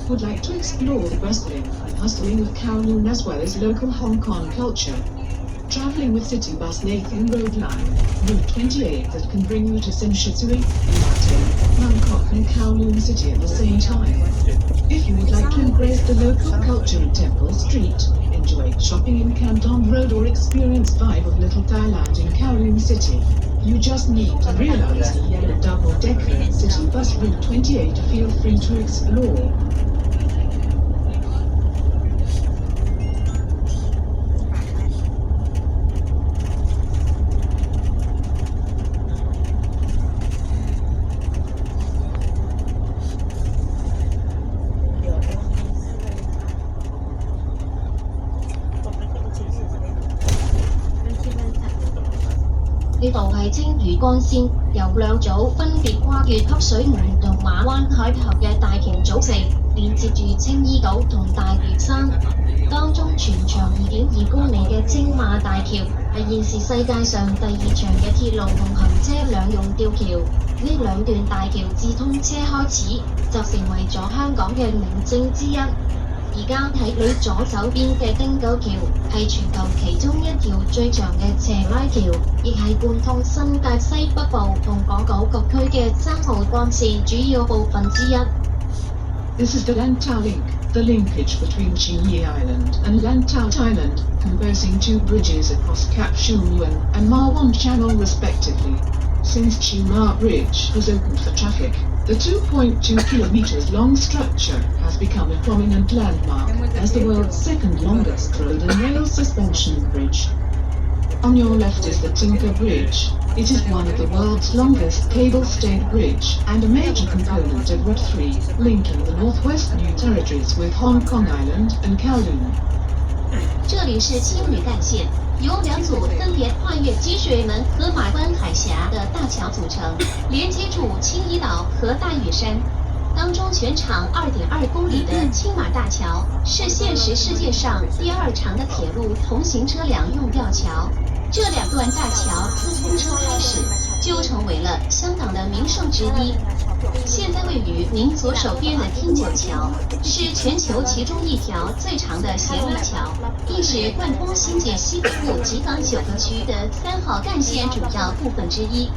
would like to explore the bustling and hustling of Kowloon as well as local Hong Kong culture. Traveling with City Bus Nathan Road Line, Route 28 that can bring you to Tsim Sha Tsui, Latin, Bangkok and Kowloon City at the same time. If you would like to embrace the local culture in Temple Street, enjoy shopping in Canton Road or experience vibe of Little Thailand in Kowloon City, you just need to realize the yellow double-decker City Bus Route 28 to feel free to explore. 呢度係青嶼幹線，由兩組分別跨越汲水門同馬灣海峽嘅大橋組成，連接住青衣島同大嶼山。當中全長2.2公里嘅青馬大橋係現時世界上第2長嘅鐵路同行車兩用吊橋。呢兩段大橋自通車開始就成為咗香港嘅明證之一。而家睇你左手邊嘅汀九橋係全球其中一條最長嘅斜拉橋，亦係貫通新界西北部同港島各區嘅3號幹線主要部分之一。This is the Lantau Link, the linkage between Chinyi Island and Lantau Island, composing 2 bridges across Cap Shum Yuen and Ma Wan Channel respectively. Since Chima Bridge was opened for traffic, the 2.2 kilometers long structure has become a prominent landmark as the world's second longest road and rail suspension bridge. On your left is the Tinker Bridge. It is one of the world's longest cable-stayed bridge and a major component of Route 3, linking the Northwest New Territories with Hong Kong Island and Kowloon. 这里是青屿干线，由2组分别跨越积水门和马湾海峡的大桥组成，连接住青衣岛和大屿山。当中全长2.2公里的青马大桥是现时世界上第2长的铁路同行车辆用吊桥。这2段大桥自通车开始就成为了香港的名胜之一。现在位于您左手边的汀九桥是全球其中一条最长的斜立桥，亦是贯通新界西北部及港9个区的3号干线主要部分之一。